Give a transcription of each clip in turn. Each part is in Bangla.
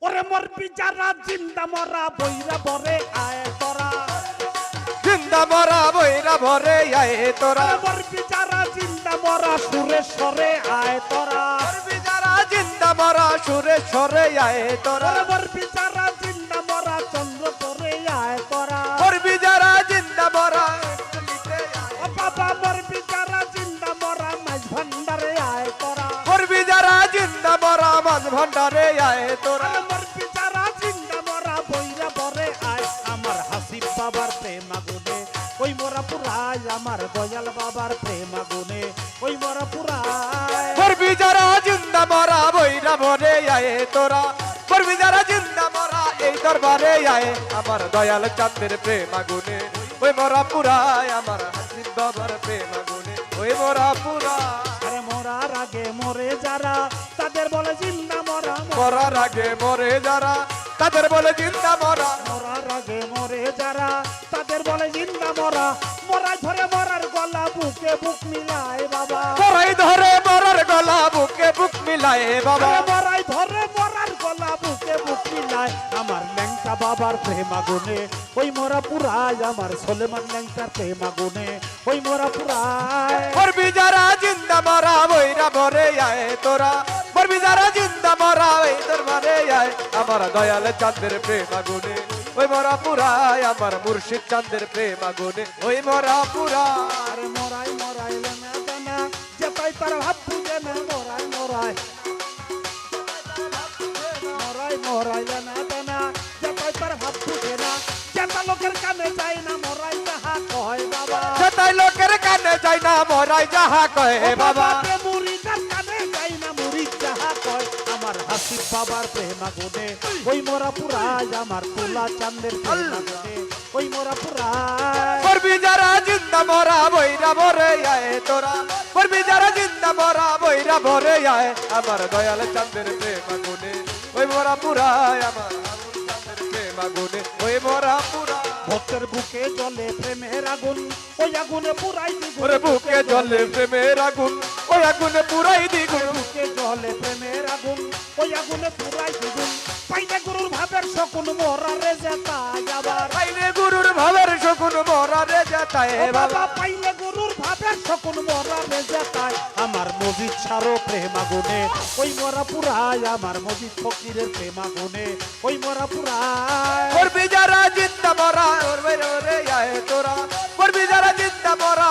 ওরে মোর বিচারা জিন্দা মরা বইরা বরে আয় তোরা জিন্দা মরা বইরা ভরে আয় তোরা ওরে মোর বিচারা জিন্দা মরা সুরে সরে আয় তোরা করবি যারা জিন্দা মরা সুরে সরে আয় তোরা ওরে মোর বিচারা জিন্দা মরা চন্দ্র পরে আয় তোরা করবি যারা জিন্দা মরা ও বাবা মোর বিচারা জিন্দা মরা মাঝ ভান্ডারে আয় তোরা করবি যারা জিন্দা মরা মাঝ ভান্ডারে আয় তোরা ওরে মোর বিচারা জিন্দা মরা বইরা বরে আয় আমার হাসিব বাবার প্রেম আগুনে ওই মোরা পুরায় আমার দয়াল বাবার প্রেম আগুনে ওই মোরা পুরায় করবি যারা জিন্দা মরা বইরা ভরে আয় তোরা করবি যারা জিন্দা মরা এই দরবারে আয় আমার দয়াল চাঁদের প্রেম আগুনে ওই মরা পুরায় আমার হাসিব বাবার প্রেম আগুনে ওই মরা পুরায় আরে মরার আগে মরে যারা তাদের বলে জিন্দা মরা মরার আগে মরে যারা তাদের বলে জিন্দা মরা মরার আগে মরে যারা তাদের বলে জিন্দা মরা মরা ধরে মরার গলা বুকে বুক মিলায় বাবা মরাই ধরে মরার গলা বুকে বুক মিলায় বাবা আরে মরাই ধরে মরার গলা বুকে বুক মিলায় আমার ল্যাংটা বাবার প্রেম আগুনে ওই মোরা পুরায় আমার সোলেমান ল্যাংটার প্রেম আগুনে ওই মোরা পুরায় করবি যারা জিন্দা মরা বইরা ভরে আয় তোরা করবি যারা জিন্দা মরা এই দরবারে আয় আমার দয়াল চাঁদের প্রেম আগুনে ওই মরা পুরায় আমার মুর্শিদ চাঁদের প্রেম আগুনে ওই মরা পুরায় আরে মরাই মরাই লেনা দানা যেটাই তার ভাব বুঝে না মরাই মরাই মরাই মরাই লেনা দানা যেটাই তার ভাব বুঝে না যেটা লোকের কানে যায় না মরাই তাহা কয় বাবা সেটাই লোকের কানে যায় না মরাই যাহা কয়ে বাবা মুড়িটার কানে যায় না মুড়ি যাহা কয় আমার হাসিব বাবার প্রেম আগুনে ওই মোরা পুরায় আমার তোলা চাঁদের প্রেম আগুনে ওই মোরা পুরায় করবি যারা জিন্দা মরা বইরা ভরে আয় তোরা করবি যারা জিন্দা মরা বইরা ভরে আয় আমার দয়াল চাঁদের প্রেম আগুনে ওই মরা পুরায় আমার আগুন চাঁদের প্রেম আগুনে ওই মরা পুরায় ভক্তের বুকে জ্বলে প্রেমের আগুন ওই আগুনে পুরাই দ্বিগুণ ওরে বুকে জ্বলে প্রেমের আগুন ওই আগুনে পুরাই দ্বিগুণ বুকে জ্বলে প্রেমের আগুন ওই আগুনে পুরাই দ্বিগুণ পাইলে গুরুর ভাবের শকুন মরারে যেতায় আবার পাইলে গুরুর ভাবের শকুন মরারে যেতায় ও বাবা বাবা পাইলে গুরুর ভাবের শকুন মরারে যেতায় আমার মজিদ ছাড়ো প্রেম আগুনে ওই মরা পুরায় আমার মজিদ ফকিরের প্রেম আগুনে ওই মরা পুরায় করবি যারা জিন্দা মরা ওরে ওরে আয় তোরা করবি যারা জিন্দা মরা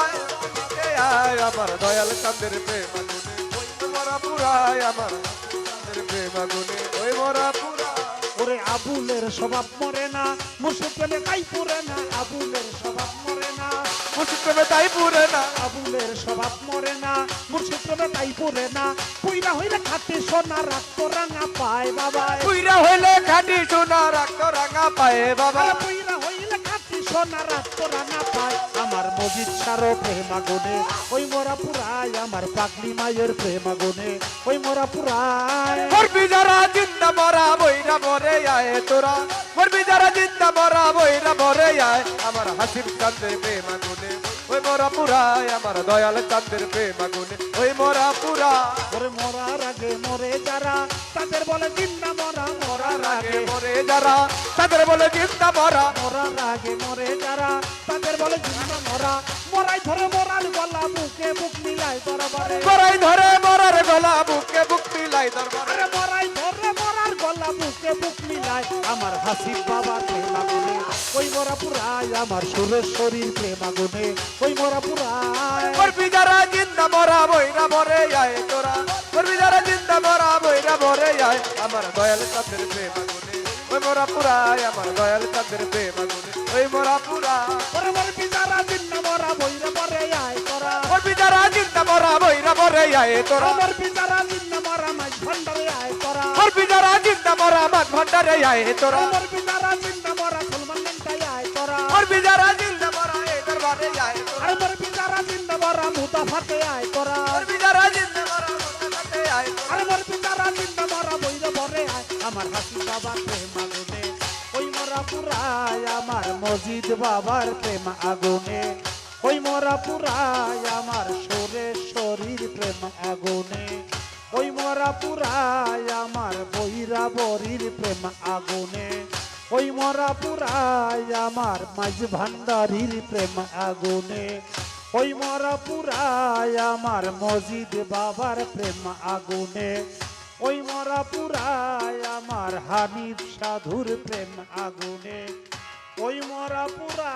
আয় আমার দয়াল চাঁদের প্রেম আগুনে ওই মরা পুরায় আমার চাঁদের প্রেম আগুনে ওই মরা পুরা ওরে আবুলের স্বভাব মরে না মুর্শিদ প্রেমে তাই পুরে না আবুলের স্বভাব মরে না মুর্শিদ প্রেমে তাই পুরে না আবুলের স্বভাব মরে না মুর্শিদ প্রেমে তাই পুরে না পুইরা হইলে খাটি সোনা রাখতো রাঙা পায় বাবা পুইরা হইলে খাটি সোনা রাখতো রাঙা পায়ে বাবা পুইরা হইলে খাটি সোনা রাখতো রাঙা পায় আমার মজিদ সারো প্রেম আগুনে ওই মোরা পুরায় আমার পাগলি মায়ের প্রেম আগুনে ওই মোরা পুরায় করবি যারা জিন্দা মরা বইরা মরে আয় তোরা করবি যারা জিন্দা মরা বইরা মরে আয় আমার হাসিব চাঁদের প্রেম আগুনে ওই মরা পুরায় আমার দয়াল চাঁদের প্রেম আগুনে ওই মরা পুরা ওরে মরার আগে মরে যারা তাদের বলে জিন্দা মরা মরার আগে আগে মরে যারা তাদের বলে জিন্দা মরা মরার আগে মরে যারা তাদের বলে জিন্দা মরা মরাই ধরে মরার গলা বুকে বুক মিলায় দরবারে গড়াই ধরে মরার গলা বুকে বুক মিলাই দরবারে আরে মরাই ধরে মরার গলা বুকে বুক মিলায় আমার হাসিব বাবার প্রেম আগুনে ওই মরা পুরায় আমার সুরেশ্বরীর প্রেম আগুনে ওই মরা পুরায় করবি যারা জিন্দা মরা বইরা মরে আয় তোরা করবি যারা জিন্দা মরা বইরা মরে আয় আমার দয়াল চাঁদের প্রেম আগুনে ওই মরা পুরায় আমার দয়াল চাঁদের প্রেম আগুনে ওই মরা পুরা ওরে মরে বিজারা জিন্দা মরা বইরে মরে আয় তোরা করবি যারা জিন্দা মরা বইরা মরে আয় তোরা আমার বিজারা জিন্দা মরা মাঝ ভান্ডারে আয় তোরা করবি যারা জিন্দা মরা মাঠ ভান্ডারে আয় তোরা আমার বিজারা জিন্দা মরা সলমান লেংটাই আয় তোরা করবি যারা জিন্দা মরা এই দরবারে আয় তোরা আর আমার বিজারা জিন্দা মরা মুতাফাতে আয় তোরা করবি যারা জিন্দা মরা মোতাবাতে আয় তোরা আর আমার বিজারা জিন্দা মরা বইরে বরে আয় আমার হাসি বাবার প্রেম আগুনে ওই মরা পুরায় আমার মজিদ বাবার প্রেম আগুনে ওই মরা পুরায় আমার সুরেশ্বরীর প্রেম আগুনে ওই মরা পুরায় আমার বৈরা বরির প্রেম আগুনে ওই মরা পুরায় আমার মাঝ ভান্ডারির প্রেম আগুনে ওই মরা পুরায় আমার মসজিদ বাবার প্রেম আগুনে ওই মরা পুরায় আমার হানিফ সাধুর প্রেম আগুনে ওই মরা পুরা